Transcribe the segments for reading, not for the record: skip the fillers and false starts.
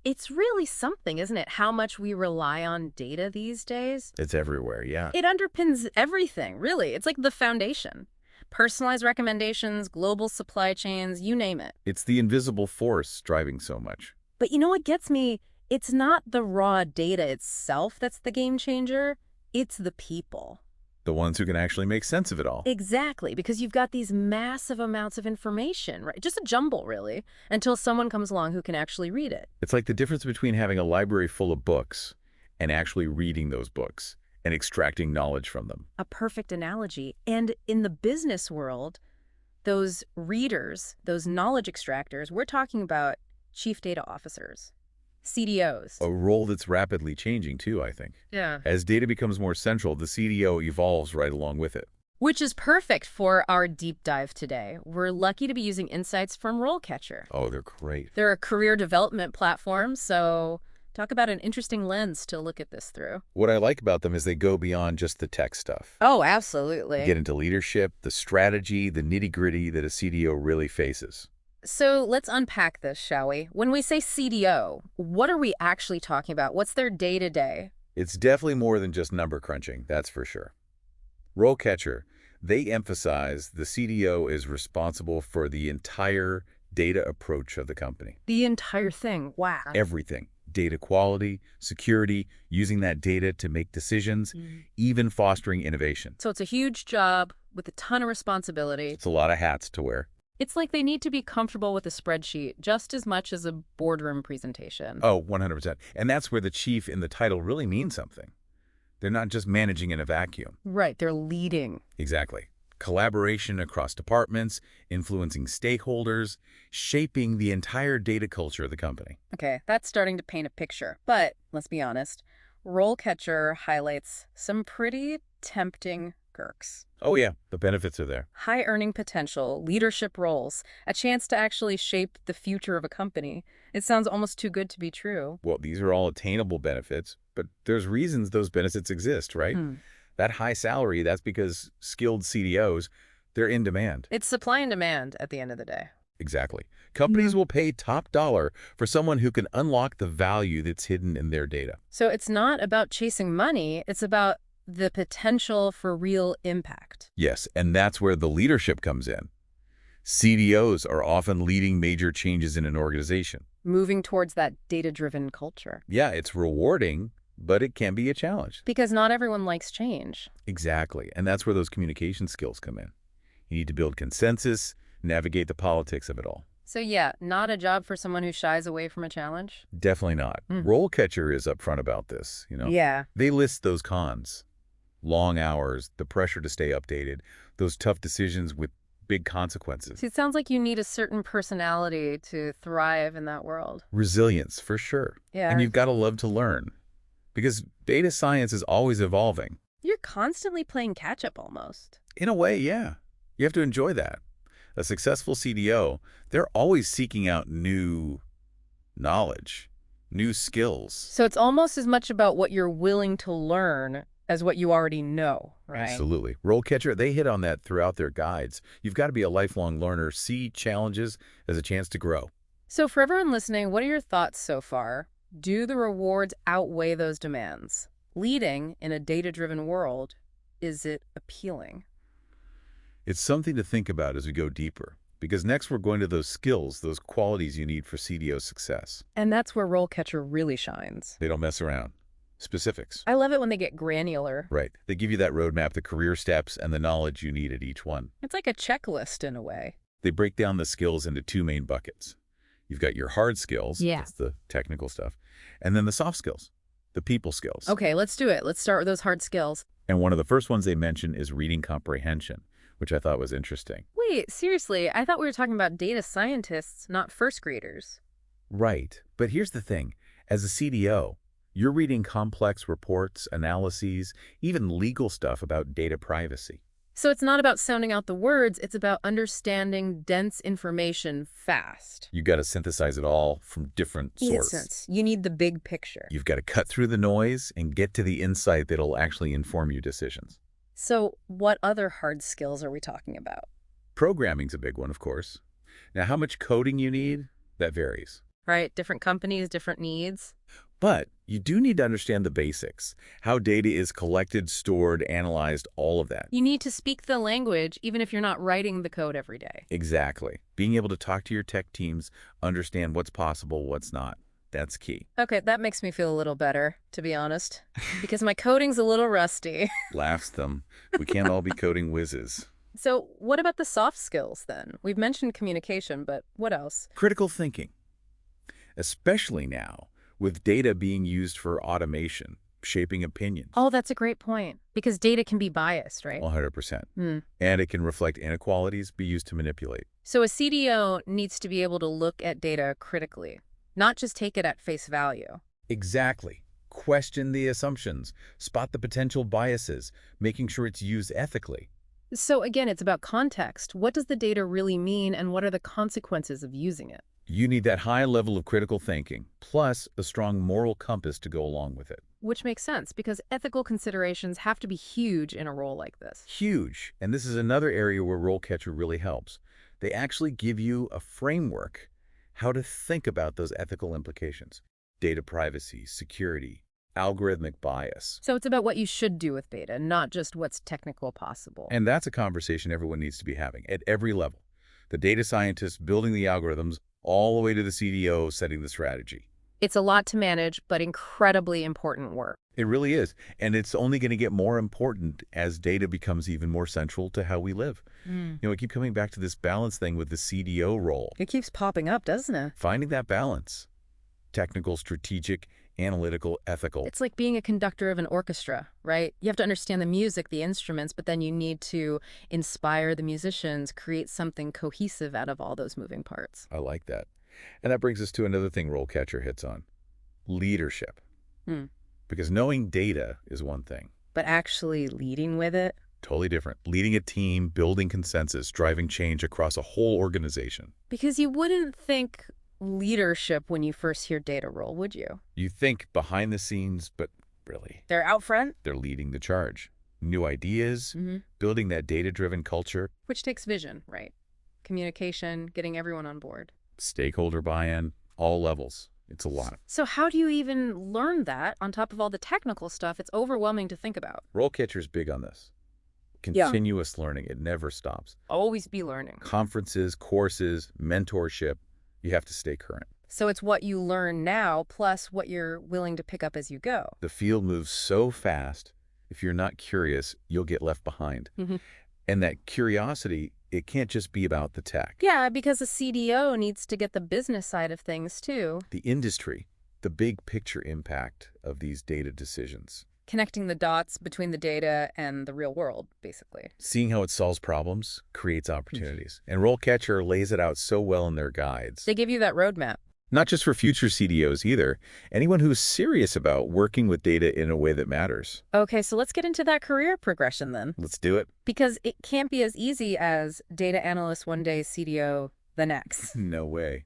It's really something, isn't it? How much we rely on data these days. It's everywhere, yeah. It underpins everything, really. It's like the foundation. Personalized recommendations, global supply chains, you name it. It's the invisible force driving so much. But you know what gets me? It's not the raw data itself that's the game changer. It's the people. The ones who can actually make sense of it all. Exactly, because you've got these massive amounts of information, right? Just a jumble, really, until someone comes along who can actually read it. It's like the difference between having a library full of books and actually reading those books and extracting knowledge from them. A perfect analogy. And in the business world, those readers, those knowledge extractors, we're talking about chief data officers, CDOs. A role that's rapidly changing too, I think. Yeah. As data becomes more central, the CDO evolves right along with it. Which is perfect for our deep dive today. We're lucky to be using insights from RoleCatcher. Oh, they're great. They're a career development platform, so talk about an interesting lens to look at this through. What I like about them is they go beyond just the tech stuff. Oh, absolutely. Get into leadership, the strategy, the nitty-gritty that a CDO really faces. So let's unpack this, shall we? When we say CDO, what are we actually talking about? What's their day-to-day? It's definitely more than just number crunching, that's for sure. RoleCatcher, they emphasize the CDO is responsible for the entire data approach of the company. The entire thing. Wow. Everything. Data quality, security, using that data to make decisions, even fostering innovation. So it's a huge job with a ton of responsibility. It's a lot of hats to wear. It's like they need to be comfortable with a spreadsheet just as much as a boardroom presentation. Oh, 100%. And that's where the chief in the title really means something. They're not just managing in a vacuum. Right, they're leading. Exactly. Collaboration across departments, influencing stakeholders, shaping the entire data culture of the company. Okay, that's starting to paint a picture. But let's be honest, RoleCatcher highlights some pretty tempting perks. Oh yeah, the benefits are there. High earning potential, leadership roles, a chance to actually shape the future of a company. It sounds almost too good to be true. Well, these are all attainable benefits, but there's reasons those benefits exist, right? That high salary, that's because skilled CDOs, they're in demand. It's supply and demand at the end of the day. Exactly. Companies will pay top dollar for someone who can unlock the value that's hidden in their data. So it's not about chasing money, it's about the potential for real impact. Yes, and that's where the leadership comes in. CDOs are often leading major changes in an organization. Moving towards that data-driven culture. Yeah, it's rewarding, but it can be a challenge. Because not everyone likes change. Exactly, and that's where those communication skills come in. You need to build consensus, navigate the politics of it all. So yeah, not a job for someone who shies away from a challenge? Definitely not. RoleCatcher is upfront about this, Yeah. They list those cons. Long hours, the pressure to stay updated, those tough decisions with big consequences. See, it sounds like you need a certain personality to thrive in that world. Resilience, for sure. Yeah. And you've got to love to learn. Because data science is always evolving. You're constantly playing catch-up almost. In a way, yeah. You have to enjoy that. A successful CDO, they're always seeking out new knowledge, new skills. So it's almost as much about what you're willing to learn as what you already know, right? Absolutely. RoleCatcher, they hit on that throughout their guides. You've got to be a lifelong learner, see challenges as a chance to grow. So for everyone listening, what are your thoughts so far? Do the rewards outweigh those demands? Leading in a data-driven world, is it appealing? It's something to think about as we go deeper, because next we're going to those skills, those qualities you need for CDO success. And that's where RoleCatcher really shines. They don't mess around. Specifics. I love it when they get granular. Right. They give you that roadmap, the career steps, and the knowledge you need at each one. It's like a checklist in a way. They break down the skills into two main buckets. You've got your hard skills, Yeah. that's the technical stuff, and then the soft skills, the people skills. Okay, let's do it. Let's start with those hard skills. And one of the first ones they mention is reading comprehension, which I thought was interesting. Wait, seriously, I thought we were talking about data scientists, not first graders. Right. But here's the thing. As a CDO, you're reading complex reports, analyses, even legal stuff about data privacy. So it's not about sounding out the words, it's about understanding dense information fast. You've got to synthesize it all from different sources. Sense. You need the big picture. You've got to cut through the noise and get to the insight that'll actually inform your decisions. So what other hard skills are we talking about? Programming's a big one, of course. Now, how much coding you need, that varies. right? Different companies, different needs. But you do need to understand the basics, how data is collected, stored, analyzed, all of that. You need to speak the language even if you're not writing the code every day. Exactly. Being able to talk to your tech teams, understand what's possible, what's not. That's key. Okay, that makes me feel a little better, to be honest, because my coding's a little rusty. Laughs them. We can't all be coding whizzes. So what about the soft skills then? We've mentioned communication, but what else? Critical thinking, especially now with data being used for automation, shaping opinions. Oh, that's a great point, because data can be biased, right? 100%. Hmm. And it can reflect inequalities, be used to manipulate. So a CDO needs to be able to look at data critically, not just take it at face value. Exactly. Question the assumptions, spot the potential biases, making sure it's used ethically. So again, it's about context. What does the data really mean, and what are the consequences of using it? You need that high level of critical thinking, plus a strong moral compass to go along with it. Which makes sense, because ethical considerations have to be huge in a role like this. Huge. And this is another area where RoleCatcher really helps. They actually give you a framework how to think about those ethical implications. Data privacy, security, algorithmic bias. So it's about what you should do with data, not just what's technical possible. And that's a conversation everyone needs to be having at every level. The data scientists building the algorithms, all the way to the CDO setting the strategy. It's a lot to manage, but incredibly important work. It really is. And it's only going to get more important as data becomes even more central to how we live. I keep coming back to this balance thing with the CDO role. It keeps popping up, doesn't it? Finding that balance. Technical, strategic, analytical, ethical. It's like being a conductor of an orchestra, right? You have to understand the music, the instruments, but then you need to inspire the musicians, create something cohesive out of all those moving parts. I like that. And that brings us to another thing RoleCatcher hits on. Leadership. Hmm. Because knowing data is one thing. But actually leading with it? Totally different. Leading a team, building consensus, driving change across a whole organization. Because you wouldn't think leadership when you first hear data role, would you? You think behind the scenes, but really, They're out front? they're leading the charge. New ideas, building that data-driven culture, Which takes vision, right? Communication, getting everyone on board. stakeholder buy-in, all levels. It's a lot. So how do you even learn that on top of all the technical stuff? It's overwhelming to think about. RoleCatcher's big on this. Continuous learning. It never stops. Always be learning. Conferences, courses, mentorship. You have to stay current. So it's what you learn now plus what you're willing to pick up as you go. The field moves so fast, if you're not curious, you'll get left behind. And that curiosity, it can't just be about the tech. Yeah, because a CDO needs to get the business side of things too. The industry, the big picture impact of these data decisions. Connecting the dots between the data and the real world, basically. Seeing how it solves problems creates opportunities. And RoleCatcher lays it out so well in their guides. They give you that roadmap. Not just for future CDOs either. Anyone who's serious about working with data in a way that matters. Okay, so let's get into that career progression then. Let's do it. Because it can't be as easy as data analyst one day, CDO the next. No way.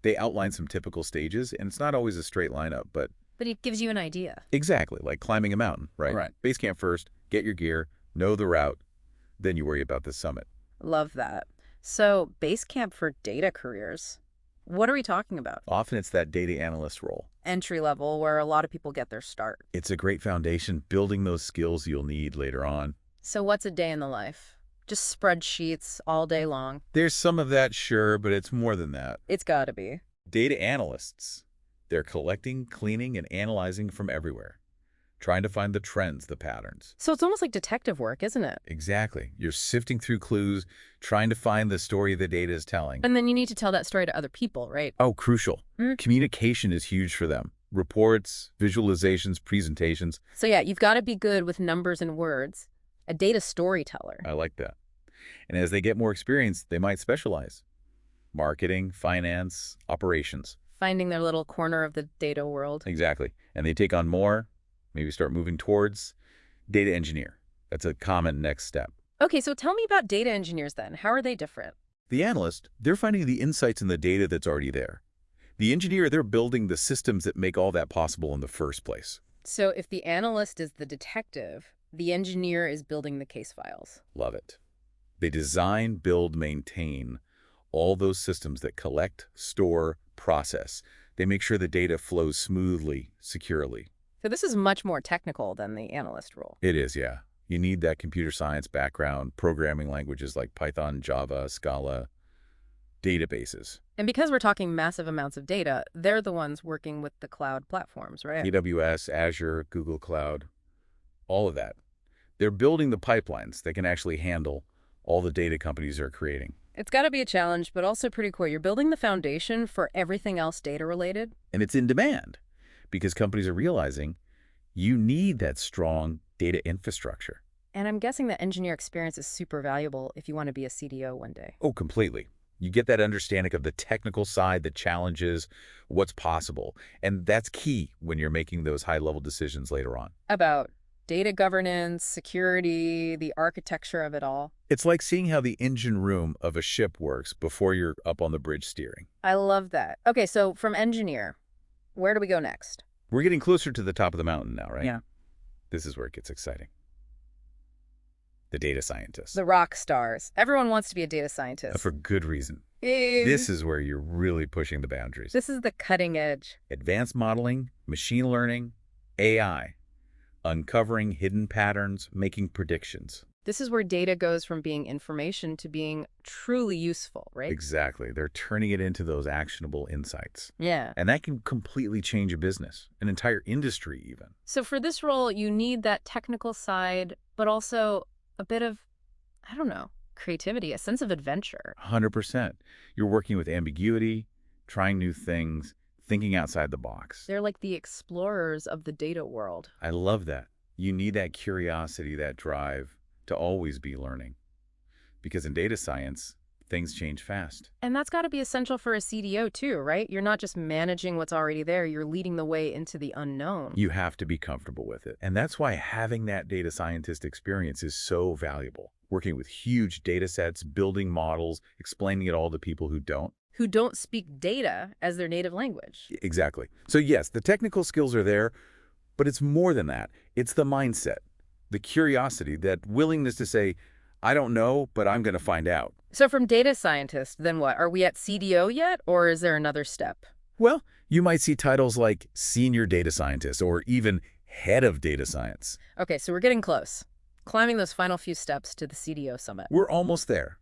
They outline some typical stages, and it's not always a straight line up, but But it gives you an idea. exactly, like climbing a mountain, right? Right. Base camp first, get your gear, know the route, then you worry about the summit. Love that. So base camp for data careers. What are we talking about? Often it's that data analyst role. Entry level, where a lot of people get their start. It's a great foundation, building those skills you'll need later on. So what's a day in the life? Just spreadsheets all day long. There's some of that, sure, but it's more than that. It's gotta be. Data analysts, they're collecting, cleaning, and analyzing from everywhere, trying to find the trends, the patterns. So it's almost like detective work, isn't it? Exactly. You're sifting through clues, trying to find the story the data is telling. And then you need to tell that story to other people, right? Oh, crucial. Communication is huge for them. Reports, visualizations, presentations. So yeah, you've got to be good with numbers and words. A data storyteller. I like that. And as they get more experience, they might specialize. Marketing, finance, operations. Finding their little corner of the data world. Exactly. And they take on more, maybe start moving towards data engineer. That's a common next step. Okay, so tell me about data engineers then. How are they different? The analyst, they're finding the insights in the data that's already there. The engineer, they're building the systems that make all that possible in the first place. So if the analyst is the detective, the engineer is building the case files. Love it. They design, build, maintain all those systems that collect, store, process. They make sure the data flows smoothly, securely. So this is much more technical than the analyst role. It is, yeah. You need that computer science background, programming languages like Python, Java, Scala, databases. And because we're talking massive amounts of data, they're the ones working with the cloud platforms, right? AWS, Azure, Google Cloud, all of that. They're building the pipelines that can actually handle all the data companies are creating. It's got to be a challenge, but also pretty cool. You're building the foundation for everything else data-related. And it's in demand because companies are realizing you need that strong data infrastructure. And I'm guessing that engineer experience is super valuable if you want to be a CDO one day. Oh, completely. You get that understanding of the technical side, the challenges, what's possible. And that's key when you're making those high-level decisions later on. About data governance, security, the architecture of it all. It's like seeing how the engine room of a ship works before you're up on the bridge steering. I love that. Okay, so from engineer, where do we go next? We're getting closer to the top of the mountain now, right? Yeah. This is where it gets exciting. The data scientists. The rock stars. Everyone wants to be a data scientist. For good reason. Yay. This is where you're really pushing the boundaries. This is the cutting edge. Advanced modeling, machine learning, AI, uncovering hidden patterns, making predictions. This is where data goes from being information to being truly useful, right? Exactly. They're turning it into those actionable insights. Yeah. And that can completely change a business, an entire industry even. So for this role, you need that technical side, but also a bit of, I don't know, creativity, a sense of adventure. 100%. You're working with ambiguity, trying new things, thinking outside the box. They're like the explorers of the data world. I love that. You need that curiosity, that drive to always be learning. Because in data science, things change fast. And that's got to be essential for a CDO too, right? You're not just managing what's already there, you're leading the way into the unknown. You have to be comfortable with it. And that's why having that data scientist experience is so valuable. Working with huge data sets, building models, explaining it all to people who don't speak data as their native language. Exactly. So yes, the technical skills are there, but it's more than that. It's the mindset, the curiosity, that willingness to say, I don't know, but I'm going to find out. So from data scientist, then what? Are we at CDO yet, or is there another step? Well, you might see titles like senior data scientist or even head of data science. Okay, so we're getting close. Climbing those final few steps to the CDO summit. We're almost there.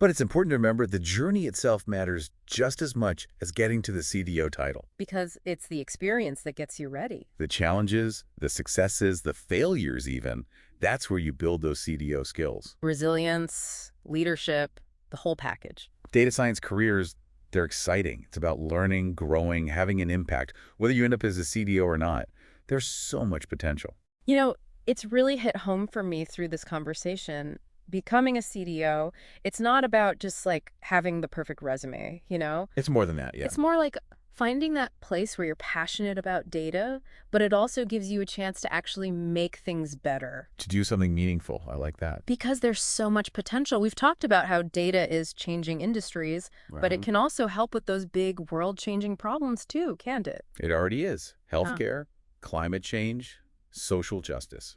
But it's important to remember the journey itself matters just as much as getting to the CDO title. Because it's the experience that gets you ready. The challenges, the successes, the failures even, that's where you build those CDO skills. Resilience, leadership, the whole package. Data science careers, they're exciting. It's about learning, growing, having an impact. Whether you end up as a CDO or not, there's so much potential. You know, it's really hit home for me through this conversation. Becoming a CDO, it's not about just like having the perfect resume, you know? It's more than that, yeah. It's more like finding that place where you're passionate about data, but it also gives you a chance to actually make things better. To do something meaningful. I like that. Because there's so much potential. We've talked about how data is changing industries, but it can also help with those big world-changing problems too, can't it? It already is. Healthcare, climate change, social justice.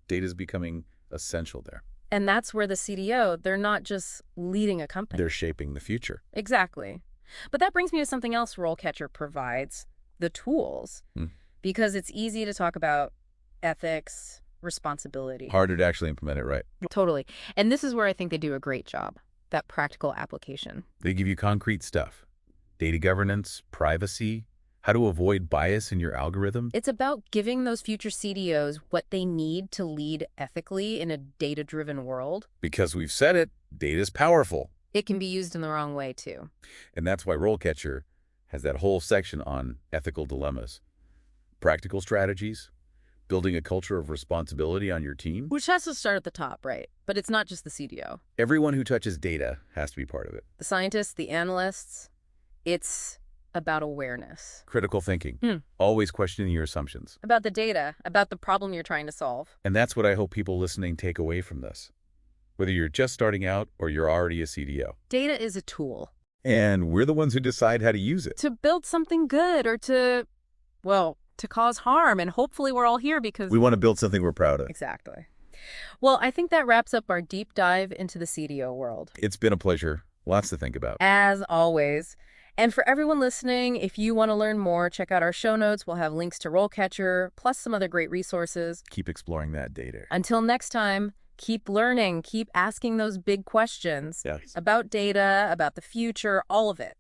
Data is becoming essential there. And that's where the CDO, they're not just leading a company. They're shaping the future. Exactly. But that brings me to something else RoleCatcher provides, the tools. Because it's easy to talk about ethics, responsibility. Harder to actually implement it right. Totally. And this is where I think they do a great job, that practical application. They give you concrete stuff. Data governance, privacy, how to avoid bias in your algorithm. It's about giving those future CDOs what they need to lead ethically in a data-driven world. Because we've said it, data's powerful. It can be used in the wrong way, too. And that's why RoleCatcher has that whole section on ethical dilemmas. Practical strategies, building a culture of responsibility on your team. Which has to start at the top, right? But it's not just the CDO. Everyone who touches data has to be part of it. The scientists, the analysts, it's about awareness. Critical thinking, always questioning your assumptions. About the data, about the problem you're trying to solve. And that's what I hope people listening take away from this. Whether you're just starting out or you're already a CDO. Data is a tool. And we're the ones who decide how to use it. To build something good or to, well, to cause harm. And hopefully we're all here because we want to build something we're proud of. Exactly. Well, I think that wraps up our deep dive into the CDO world. It's been a pleasure. Lots to think about. As always. And for everyone listening, if you want to learn more, check out our show notes. We'll have links to RoleCatcher, plus some other great resources. Keep exploring that data. Until next time, keep learning, keep asking those big questions Yes. about data, about the future, all of it.